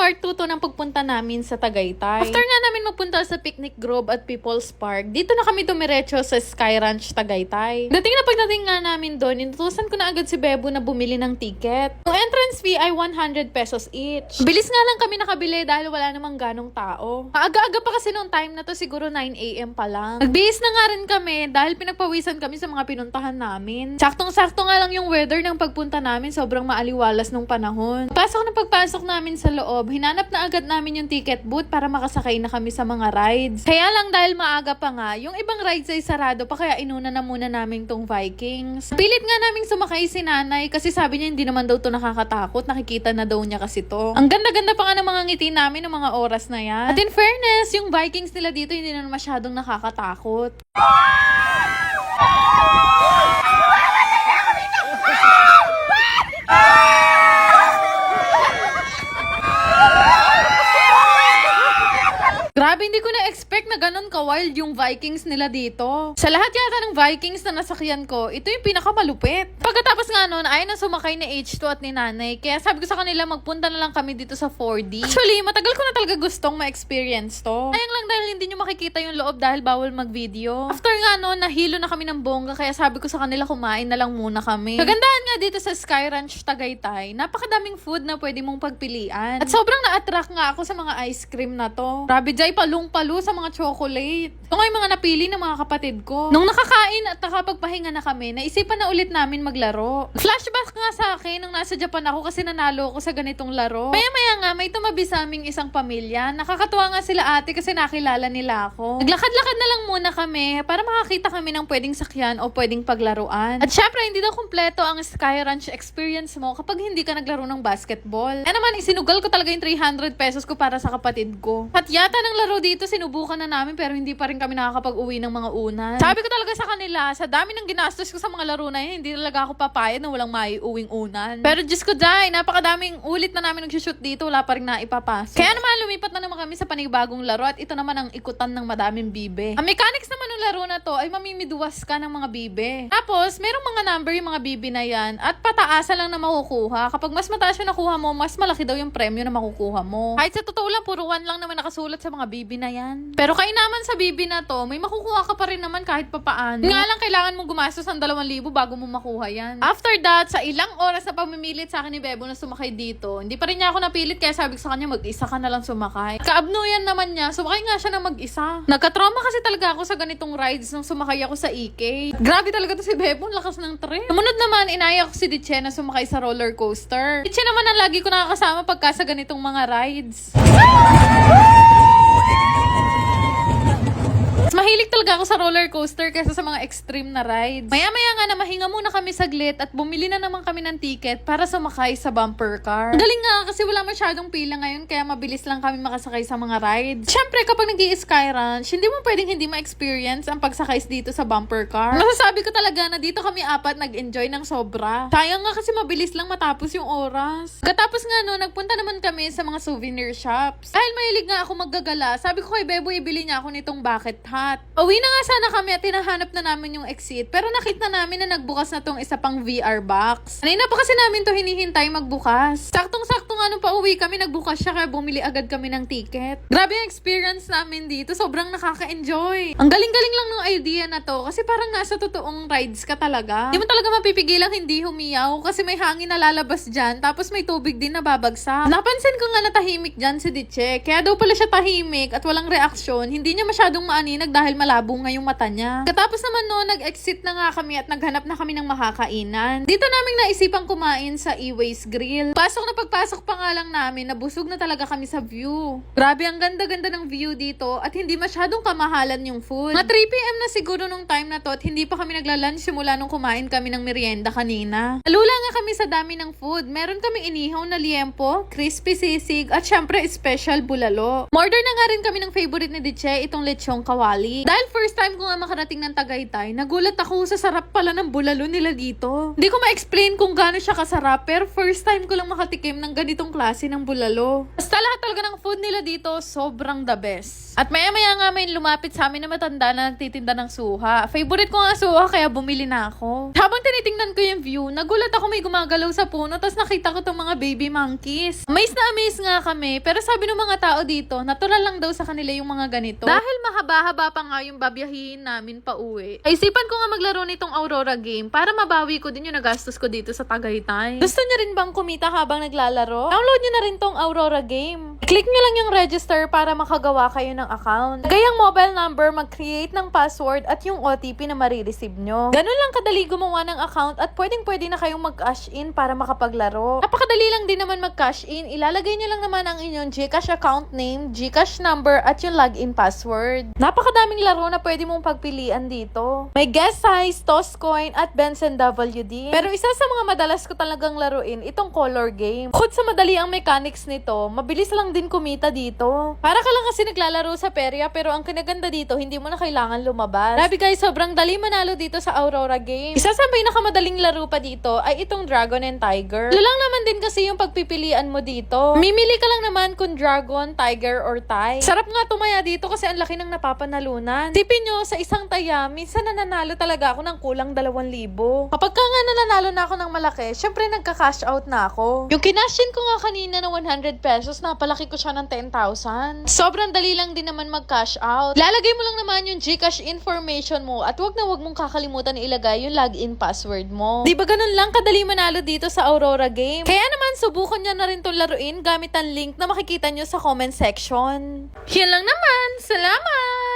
part 2 to ng pagpunta namin sa Tagaytay. After nga namin magpunta sa Picnic Grove at People's Park, dito na kami dumiretso sa Sky Ranch Tagaytay. Pagdating nga namin doon, inutusan ko na agad si Bebo na bumili ng ticket. Yung entrance fee ay 100 pesos each. Bilis nga lang kami nakabili dahil wala namang ganong tao. Maaga-aga pa kasi noong time na to, siguro 9 AM pa lang. Nagbihis na nga rin kami dahil pinagpawisan kami sa mga pinuntahan namin. Saktong-sakto nga lang yung weather ng pagpunta namin, sobrang maaliwalas nung panahon. Pagpasok namin sa loob, hinanap na agad namin yung ticket booth para makasakay na kami sa mga rides. Kaya lang dahil maaga pa nga, yung ibang rides ay sarado pa kaya inuna na muna namin tong Vikings. Pilit nga naming sumakay si nanay kasi sabi niya hindi naman daw to nakakatakot, nakikita na daw niya kasi to. Ang ganda-ganda pa nga ng mga ngiti namin ng mga oras na yan. At in fairness, yung Vikings nila dito hindi na masyadong nakakatakot. Grabe, hindi ko na-expect na ganun ka-wild yung Vikings nila dito. Sa lahat yata ng Vikings na nasakyan ko, ito yung pinakamalupit. Pagkatapos nga nun, ayaw na sumakay ni H2 at ni nanay. Kaya sabi ko sa kanila, magpunta na lang kami dito sa 4D. Actually, matagal ko na talaga gustong ma-experience to. Sayang lang dahil hindi nyo makikita yung loob dahil bawal mag-video. After nga nun, nahilo na kami ng bongga. Kaya sabi ko sa kanila, kumain na lang muna kami. Kagandahan nga dito sa Sky Ranch Tagaytay, napakadaming food na pwede mong pagpilian. At sobrang na-attract nga ako sa mga ice cream na to. Grabe, Jay, palung-palo sa mga chocolate. Ito nga yung mga napili ng mga kapatid ko. Nung nakakain at nakapagpahinga na kami, naisipan na ulit namin maglaro. Flashback nga sa akin nung nasa Japan ako kasi nanalo ako sa ganitong laro. Maya-maya nga, may tumabi sa aming isang pamilya. Nakakatuwa nga sila ate kasi nakilala nila ako. Naglakad-lakad na lang muna kami para makakita kami ng pwedeng sakyan o pwedeng paglaruan. At syempre, hindi daw kumpleto ang Sky Ranch experience mo kapag hindi ka naglaro ng basketball. Kaya naman, isinugal ko talaga yung 300 pesos ko para sa kapatid ko. At yata ng laro dito, sinubukan na namin pero hindi pa rin kami nakakapag-uwi ng mga unan. Sabi ko talaga sa kanila, sa dami ng ginastos ko sa mga laro na yun, hindi talaga ako papayad na walang maiuwing unan. Pero Diyos ko dahil, napakadaming ulit na namin nag-shoot dito, wala pa rin naipapasok. Kaya naman, lumipat na naman kami sa panibagong laro at ito naman ang ikutan ng madaming bibe. Ang mechanics naman ng laro na to ay mamimiduwas ka ng mga bibe. Tapos, merong mga number yung mga bibe na yan at pataasan lang na makukuha. Kapag mas mataas yung nakuha mo, mas malaki daw yung premyo na makukuha mo. Kahit sa totoo lang, puro 1 lang naman nakasulat sa mga bibe na yan. Pero kainaman sa bibi na to, may makukuha ka pa rin naman kahit papaano. Nga lang kailangan mong gumastos ng 2,000 bago mo makuha yan. After that, sa ilang oras na pamimilit sa akin ni Bebo na sumakay dito, hindi pa rin niya ako napilit kaya sabi ko sa kanya, mag-isa ka na lang sumakay. Kaabnuyan naman niya, sumakay nga siya na mag-isa. Nagka-trauma kasi talaga ako sa ganitong rides nung sumakay ako sa EK. Grabe talaga to si Bebo, lakas ng trip. Sumunod naman, inaya ko si Diche na sumakay sa roller coaster. Diche naman ang lagi ko nakakasama pagka sa ganitong mga rides. Mahilig talaga ako sa roller coaster kaysa sa mga extreme na rides. Maya-maya nga na mahinga muna kami saglit at bumili na naman kami ng ticket para sumakay sa bumper car. Ang galing nga kasi wala masyadong pila ngayon kaya mabilis lang kami makasakay sa mga rides. Syempre kapag nag-i-Sky Ranch, hindi mo pwedeng hindi ma-experience ang pagsakay dito sa bumper car. Masasabi ko talaga na dito kami apat nag-enjoy ng sobra. Sayang nga kasi mabilis lang matapos yung oras. Katapos nga no, nagpunta naman kami sa mga souvenir shops. Dahil mahilig nga ako maggagala, sabi ko kay Bebo ibili niya ako nitong bucket hat. Uwi na nga sana kami at hinahanap na namin yung exit pero nakita namin na nagbukas na tong isa pang VR box. Kanina pa kasi namin to hinihintay magbukas. Saktong-sakto nga nung pauwi kami nagbukas siya kaya bumili agad kami ng ticket. Grabe yung experience namin dito. Sobrang nakaka-enjoy. Ang galing-galing lang ng idea na to kasi parang nasa totoong rides ka talaga. Hindi mo talaga mapipigilang hindi humiyaw kasi may hangin na lalabas dyan tapos may tubig din na babagsak. Napansin ko nga na tahimik dyan si Diche. Kaya daw pala siya tahimik at walang reaksyon. Hindi niya masyadong maaninag dahil malabo nga yung mata niya. Katapos naman no, nag-exit na nga kami at naghanap na kami ng makakainan. Dito naming naisipang kumain sa E-Ways Grill. Pasok na pagpasok pa nga lang namin, nabusog na talaga kami sa view. Grabe, ang ganda-ganda ng view dito at hindi masyadong kamahalan yung food. Mga 3 PM na siguro nung time na to at hindi pa kami nagla-lunch simula nung kumain kami ng merienda kanina. Alula nga kami sa dami ng food. Meron kaming inihaw na liempo, crispy sisig at syempre special bulalo. Order na nga rin kami ng favorite ni Diche, itong lechong kawali. balik. Dahil first time ko nga makarating ng Tagaytay, nagulat ako sa sarap pala ng bulalo nila dito. Hindi ko ma-explain kung gaano siya kasarap, pero first time ko lang makatikim ng ganitong klase ng bulalo. Basta lahat talaga ng food nila dito, sobrang the best. At maya-maya nga may lumapit sa amin na matanda na nagtitinda ng suha. Favorite ko nga suha, kaya bumili na ako. Habang tinitingnan ko yung view, nagulat ako may gumagalaw sa puno, tapos nakita ko tong mga baby monkeys. Amaze na amaze nga kami, pero sabi ng mga tao dito, natural lang daw sa kanila yung mga ganito. Dahil mahaba-haba pa nga yung babiyahin namin pa uwi. Ay, isipan ko nga maglaro nitong Aurora game para mabawi ko din yung nagastos ko dito sa Tagaytay. Gusto niyo rin bang kumita habang naglalaro? Download niyo na rin tong Aurora game. Click niyo lang yung register para makagawa kayo ng account. Gayang mobile number, mag-create ng password at yung OTP na marireceive nyo. Ganun lang kadali gumawa ng account at pwedeng-pwede na kayong mag-cash in para makapaglaro. Napakadali lang din naman mag-cash in. Ilalagay nyo lang naman ang inyong GCash account name, GCash number at yung login password. Napakadaming laro na pwede mong pagpilian dito. May guess size, toss coin at Benson WD. Pero isa sa mga madalas ko talagang laruin, itong color game. Bukod sa madali ang mechanics nito, mabilis lang din kumita dito. Para ka lang kasi naglalaro sa perya, pero ang kinaganda dito, hindi mo na kailangan lumabas. Grabe guys, sobrang dali manalo dito sa Aurora game. Isa sa pinakamadaling laro pa dito ay itong Dragon and Tiger. Lang naman din kasi yung pagpipilian mo dito. Mimili ka lang naman kung Dragon, Tiger, or Tie. Sarap nga tumaya dito kasi ang laki ng napapanalunan. Tipin nyo, sa isang taya, minsan nananalo talaga ako ng kulang 2,000. Kapag ka nga nananalo na ako ng malaki, syempre nagka-cash out na ako. Yung kinashin ko nga kanina na 100 pesos, napalaki ko siya ng 10,000. Sobrang dali lang din naman mag-cash out. Lalagay mo lang naman yung GCash information mo at wag na wag mong kakalimutan ilagay yung login password mo. Di ba ganun lang kadali manalo dito sa Aurora game? Kaya naman subukan nyo na rin itong laruin gamit ang link na makikita nyo sa comment section. Yan lang naman. Salamat!